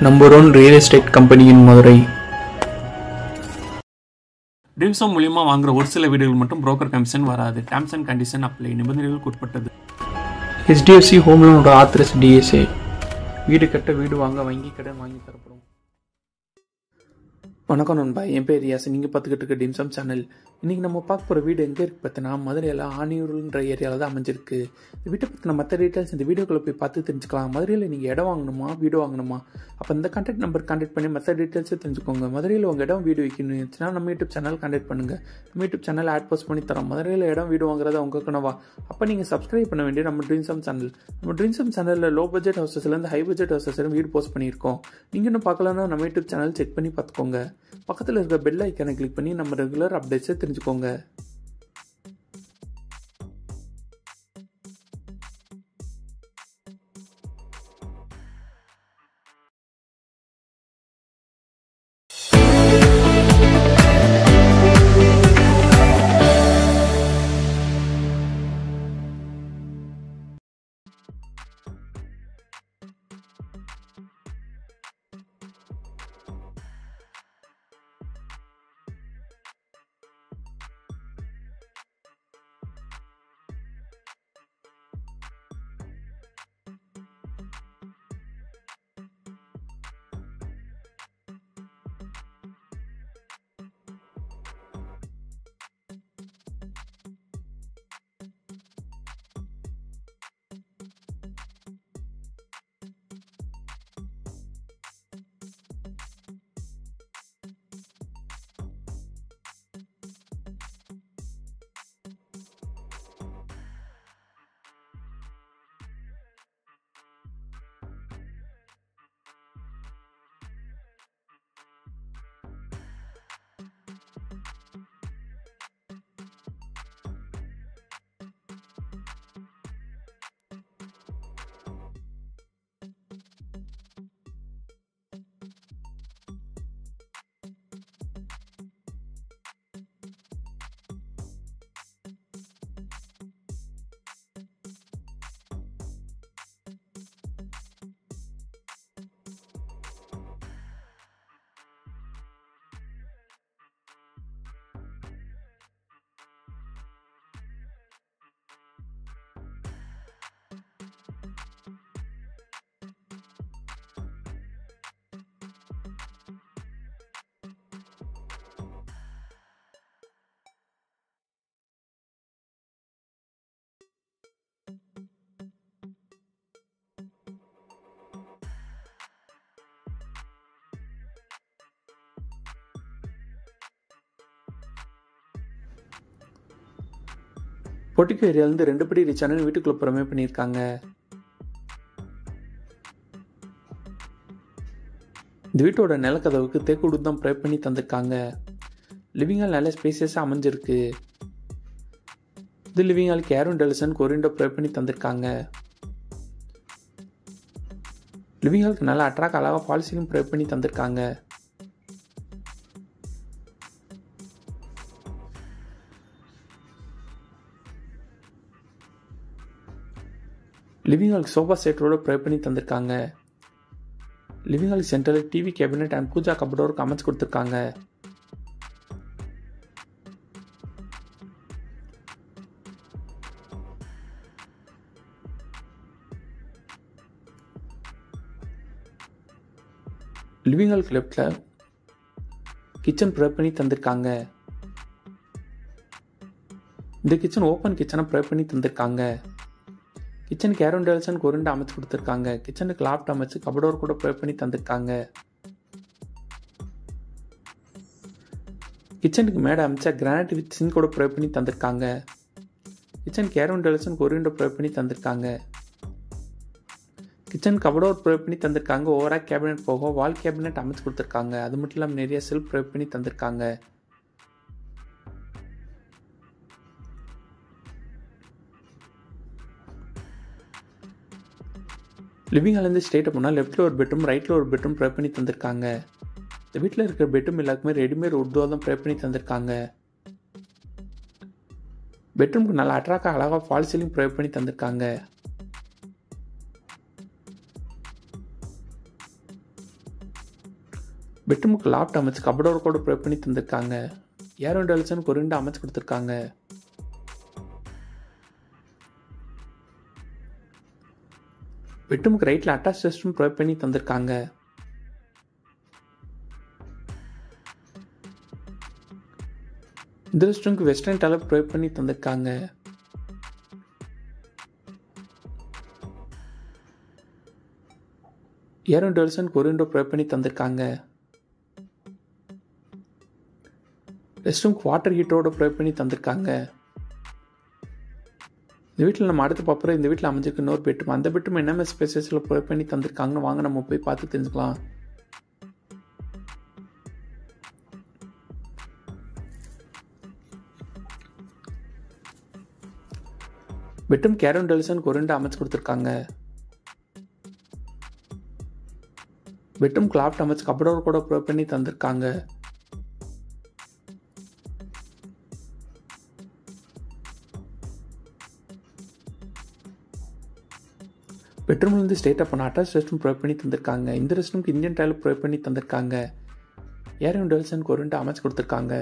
Number 1 real estate company in Madurai. Dreams home மூலியமா வாங்குற ஒரு சில வீடுகள் மட்டும் புரோக்கர் கமிஷன் வராது. Terms and condition apply. நிபந்தனைகளுக்கு உட்பட்டது. HDFC ஹோம் லோனோட ஆத்தரைஸ் DSA. வீடு கட்ட, வீடு வாங்க வங்கி கடன் வாங்கி தரப்படும். வணக்கம் நண்பா, என் பேர் ரியாஸ். நீங்கள் பார்த்துக்கிட்டு இருக்க ட்ரீம்ஸ் ஹோம் சேனல். இன்றைக்கி நம்ம பார்க்க போகிற வீடு எங்கே இருக்குது பார்த்தீங்கன்னா, மதுரையில் ஆணியூர்ன்ற ஏரியாவில் தான் அமைஞ்சிருக்கு. இந்த வீட்டை பற்றின மற்ற டீட்டெயில்ஸ் இந்த வீடியோக்குள்ளே போய் பார்த்து தெரிஞ்சுக்கலாம். மதுரையில் நீங்கள் இடம் வாங்கணுமா, வீடு வாங்கணுமா, அப்போ இந்த கான்டாக்ட் நம்பர் கான்டாக்ட் பண்ணி மற்ற டீட்டெயில்ஸை தெரிஞ்சுக்கோங்க. மதுரையில் உங்கள் இடம் வீடு வைக்கணும்னுச்சுன்னா நம்ம யூடியூப் சேனல் கான்டாக்ட் பண்ணுங்கள். நம்ம யூடியூப் சேனல் ஆட் போஸ்ட் பண்ணி தரோம். மதுரையில் இடம் வீடு வாங்குறதா உங்கள் கனவா? அப்போ நீங்கள் சப்ஸ்கிரைப் பண்ண வேண்டிய நம்ம ட்ரீம்ஸ் ஹோம் சேனல். நம்ம ட்ரீம்ஸ் ஹோம் சேனலில் லோ பட்ஜெட் ஹவுசஸ்லேருந்து ஹை பட்ஜெட் ஹவுசஸ்லேருந்து வீடு போஸ்ட் பண்ணியிருக்கோம். நீங்கள் இன்னும் பார்க்கலன்னா நம்ம யூடியூப் சேனல் செக் பண்ணி பார்த்துக்கோங்க. பக்கத்தில் இருக்கிற பெல் ஐக்கானை கிளிக் பண்ணி நம்ம ரெகுலர் அப்டேட்ஸை தெரிஞ்சுக்கோங்க. பொட்டிக்கோ ஏரியாவிலேருந்து 2 படி ரிச்சான வீட்டுக்குள்ள புறமே பண்ணியிருக்காங்க. இந்த வீட்டோட நிலக்கதவுக்கு தேக்குடு தான் ப்ரே பண்ணி தந்திருக்காங்க. லிவிங் ஹால் நல்ல ஸ்பேசியஸாக அமைஞ்சிருக்கு. இது லிவிங் ஹால் கேரும் டெலிசன் கொரிண்டோ ப்ரே பண்ணி தந்திருக்காங்க. லிவிங் ஹாலுக்கு நல்லா அட்ராக்ட் அழகாக பாலிசியும் ப்ரே பண்ணி தந்திருக்காங்க. லிவிங் ஹாலுக்கு சோஃபா செட்டோட ப்ரே பண்ணி தந்திருக்காங்க. லிவிங் ஹாலுக்கு சென்டரில் டிவி கேபினெட் அண்ட் பூஜா கபடோருக்கு அமைச்சு கொடுத்துருக்காங்க. லிவிங் ஹாலுக்கு லெஃப்டில் கிச்சன் ப்ரே பண்ணி தந்திருக்காங்க. இந்த கிச்சன் ஓப்பன் கிச்சனை ப்ரே பண்ணி தந்திருக்காங்க. கிச்சனுக்கு கேரும் டெலிசன் கொரிண்டோ அமைச்சு கொடுத்துருக்காங்க. கிச்சனுக்கு லாப்ட் அமைச்சு கபடோர் கூட ப்ரே பண்ணி தந்திருக்காங்க. கிச்சனுக்கு மேடை அமைச்சா கிரானைட் வித் சிங்க் கூட ப்ரே பண்ணி தந்திருக்காங்க. கிச்சன் கேரும் டெலிசன் கொரிண்டோ ப்ரே பண்ணி தந்திருக்காங்க. கிச்சன் கபடோர் ப்ரே பண்ணி தந்திருக்காங்க. ஓவரா கேபினெட் போக வால் கேபினெட் அமைச்சு கொடுத்துருக்காங்க. அது மட்டும் இல்லாமல் நிறைய செல்ஃப் ப்ரே பண்ணி தந்திருக்காங்க. லிவிங் ஹாலேருந்து ஸ்ட்ரெயிட்டாக போனால் லெஃப்ட்டில் ஒரு பெட்ரூம், ரைட்டில் ஒரு பெட்ரூம் ப்ரே பண்ணி தந்திருக்காங்க. இந்த வீட்டில் இருக்கிற பெட்ரூம் எல்லாருக்குமே ரெடிமேட் உட்தோ தான் ப்ரே பண்ணி தந்திருக்காங்க. பெட்ரூமுக்கு நல்லா அட்ராக்டாக அழகாக ஃபால் சீலிங் ப்ரொவைட் பண்ணி தந்திருக்காங்க. பெட்ரூமுக்கு லாப்ட் அமைச்சு கபடோர் கூட ப்ரொவைட் பண்ணி தந்திருக்காங்க. ஏர் வென்டிலேஷனுக்கு ஒரு விண்டோ அமைச்சு கொடுத்துருக்காங்க. பெட்ரூமுக்கு ரைட்டில் அட்டாச் ரெஸ்ட் ரூம் ப்ரொவைட் பண்ணி தந்திருக்காங்க. இந்த ரெஸ்ட் ரூமுக்கு வெஸ்டர்ன் டாய்லெட் ப்ரொவைட் பண்ணி தந்திருக்காங்க. ஏர் வென்டிலேஷனுக்கு ஒரு விண்டோ ப்ரொவைட் பண்ணி தந்திருக்காங்க. ரெஸ்ட் ரூமுக்கு வாட்டர் ஹீட்டரோட ப்ரொவைட் பண்ணி தந்திருக்காங்க. இந்த வீட்டில் நம்ம அடுத்து பார்ப்போம். இந்த வீட்டில் அமைஞ்சிருக்கு இன்னொரு பெட்ரூம். அந்த பெட்ரூம் என்னென்ன ஸ்பேசஸில் ப்ரொவைட் பண்ணி தந்திருக்காங்கன்னு வாங்க நம்ம போய் பார்த்து தெரிஞ்சுக்கலாம். பெட்ரூம் ஏர் வென்டிலேஷனுக்கு ஒரு விண்டோ அமைச்சு கொடுத்துருக்காங்க. பெட்ரூம் லாப்ட் அமைச்சு கபடோர் கூட ப்ரொவைட் பண்ணி தந்திருக்காங்க. பெட்ரூம்லேருந்து ஸ்ட்ரெயிட்டாக பண்ண அட்டாச் ரெஸ்ட் ரூம் ப்ரொவைட் பண்ணி தந்திருக்காங்க. இந்த ரெஸ்ட் ரூமுக்கு இந்தியன் டாய்லெட் ப்ரொவைட் பண்ணி தந்திருக்காங்க. ஏர் வென்டிலேஷனுக்கு ஒரு விண்டோ அமைச்சு கொடுத்துருக்காங்க.